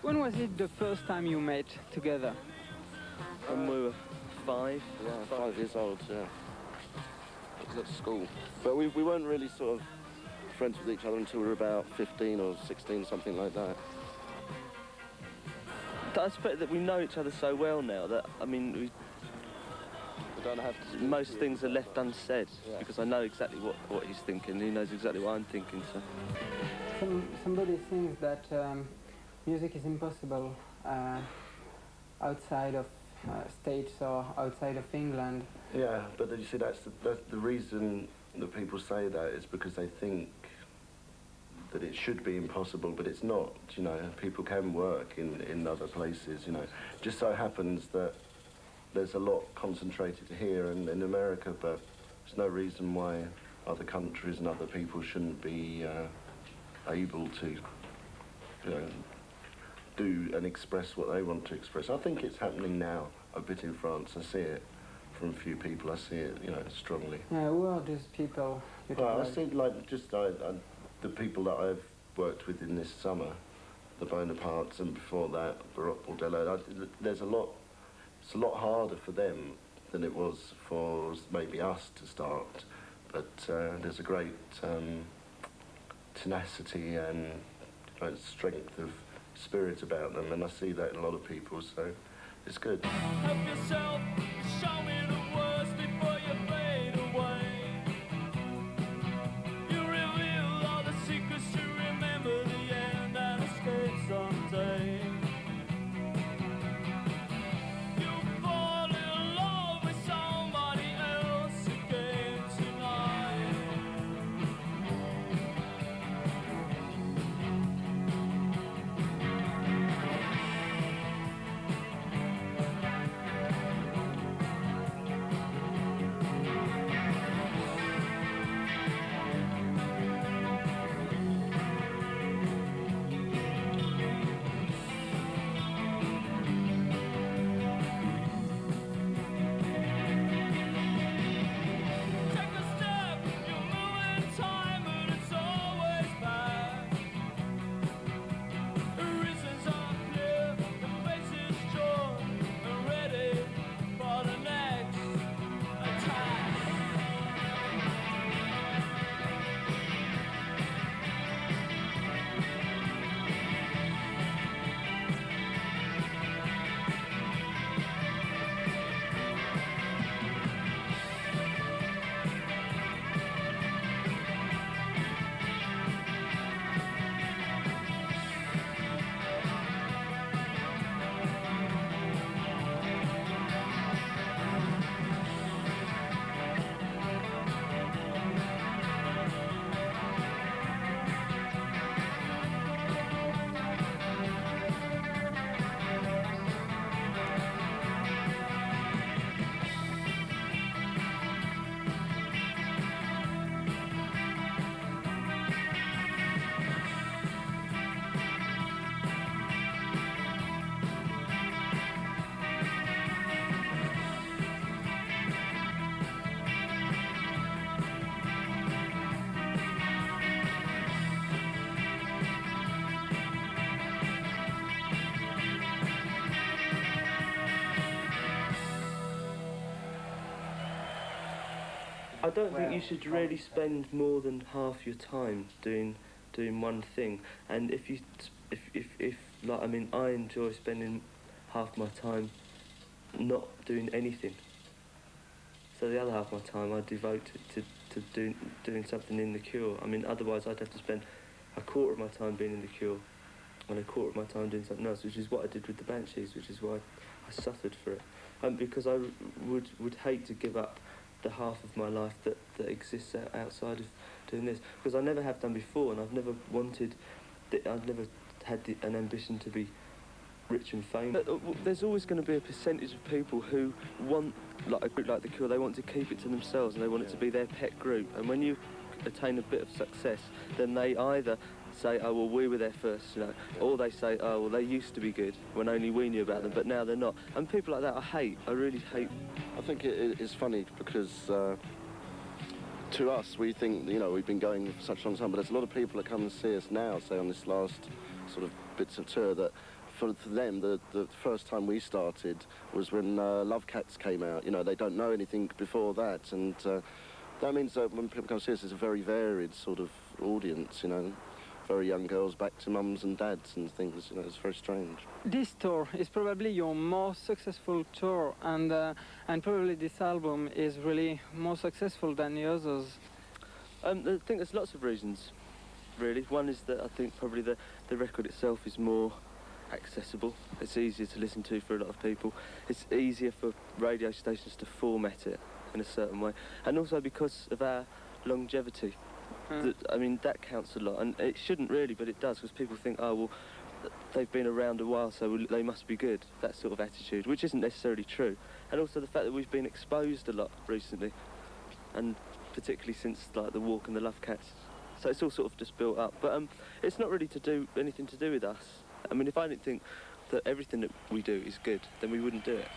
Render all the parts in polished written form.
When was it the first time you met together? When we were 5. Yeah, 5 years old, yeah. It was at school. But we weren't really sort of friends with each other until we were about 15 or 16, something like that. I expect that we know each other so well now that, I mean, We don't have to... most things are left unsaid, Yeah. because I know exactly what he's thinking, he knows exactly what I'm thinking, so... Somebody thinks that music is impossible outside of States or outside of England. Yeah, but you see, that's the reason that people say that is because they think that it should be impossible, but it's not, you know. People can work in other places, you know. Just so happens that there's a lot concentrated here and in America, but there's no reason why other countries and other people shouldn't be able to, you know, do and express what they want to express. I think it's happening now a bit in France. I see it from a few people. I see it, you know, strongly. Who are these people? Well, I see, like, just the people that I've worked with in this summer, the Bonapartes, and before that, Baroque Bordello. It's a lot harder for them than it was for maybe us to start. But there's a great tenacity and strength of spirit about them, and I see that in a lot of people, so it's good. Help yourself, show me the worst before you fade away. You reveal all the secrets to remember the end and escape someday. You fall in love with somebody else again tonight. Take a step, you move in time, but it's always back. The reasons are clear, the face is drawn, and ready for the next attack. I don't think you should really spend more than half your time doing one thing. And if like, I mean, I enjoy spending half my time not doing anything. So the other half of my time I devote to doing something in the Cure. I mean, otherwise I'd have to spend a quarter of my time being in the Cure and a quarter of my time doing something else, which is what I did with the Banshees, which is why I suffered for it. Because I would hate to give up the half of my life that exists outside of doing this, because I never have done before, and I've never wanted, I've never had an ambition to be rich and famous. There's always going to be a percentage of people who want, like a group like the Cure, they want to keep it to themselves and they want it to be their pet group. And when you attain a bit of success, then they either say, oh, well, we were there first, you know, or they say, oh, well, they used to be good when only we knew about them, but now they're not. And people like that I really hate. I think it is funny because to us, we think, you know, we've been going for such a long time, but there's a lot of people that come and see us now, say on this last sort of bits of tour, that for them, the first time we started was when Love Cats came out. You know, they don't know anything before that, and that means that when people come see us, it's a very varied sort of audience, you know. Very young girls back to mums and dads and things, you know, it's very strange. This tour is probably your most successful tour, and probably this album is really more successful than the others. I think there's lots of reasons, really. One is that I think probably the record itself is more accessible. It's easier to listen to for a lot of people. It's easier for radio stations to format it in a certain way. And also because of our longevity. I mean, that counts a lot. And it shouldn't really, but it does, because people think, oh, well, they've been around a while, so they must be good. That sort of attitude, which isn't necessarily true. And also the fact that we've been exposed a lot recently, and particularly since like the Walk and the Love Cats. So it's all sort of just built up. But it's not really anything to do with us. I mean, if I didn't think that everything that we do is good, then we wouldn't do it.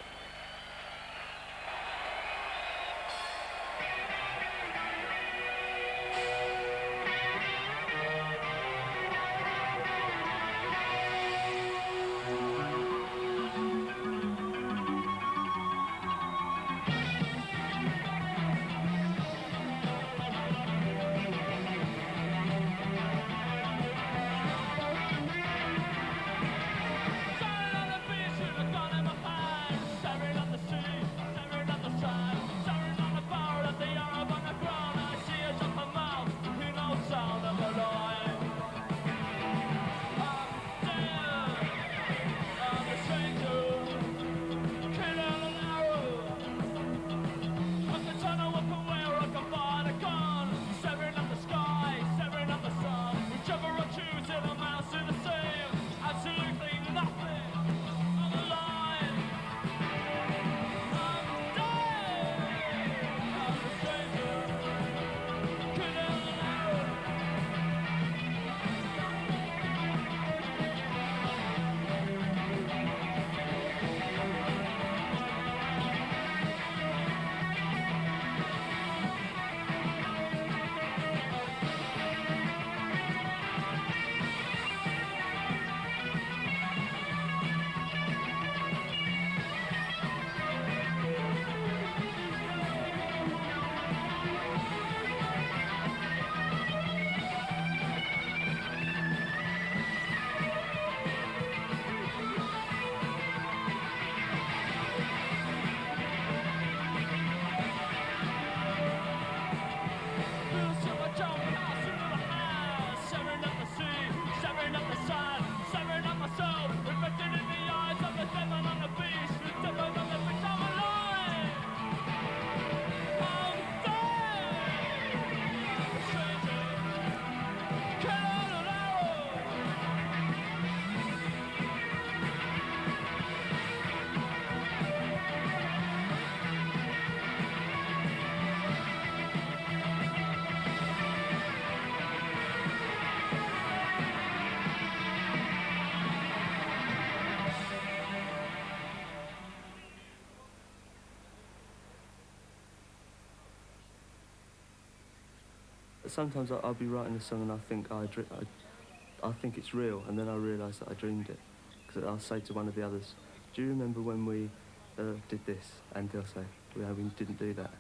Sometimes I'll be writing a song and I think I think it's real, and then I realise that I dreamed it. Because I'll say to one of the others, "Do you remember when we did this?" And they'll say, "Well, we didn't do that."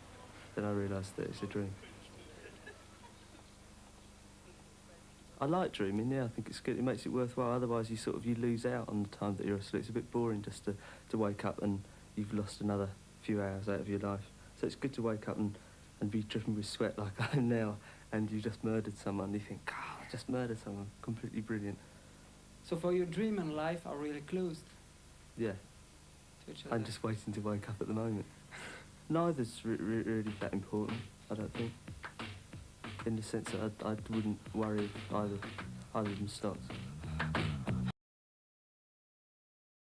Then I realise that it's a dream. I like dreaming. Yeah, I think it's good. It makes it worthwhile. Otherwise, you lose out on the time that you're asleep. It's a bit boring just to wake up and you've lost another few hours out of your life. So it's good to wake up and be dripping with sweat like I am now. And you just murdered someone, you think, God, I just murdered someone. Completely brilliant. So for your dream and life are really close Yeah. to each other? I'm just waiting to wake up at the moment. Neither's really that important, I don't think. In the sense that I wouldn't worry if either of them stopped.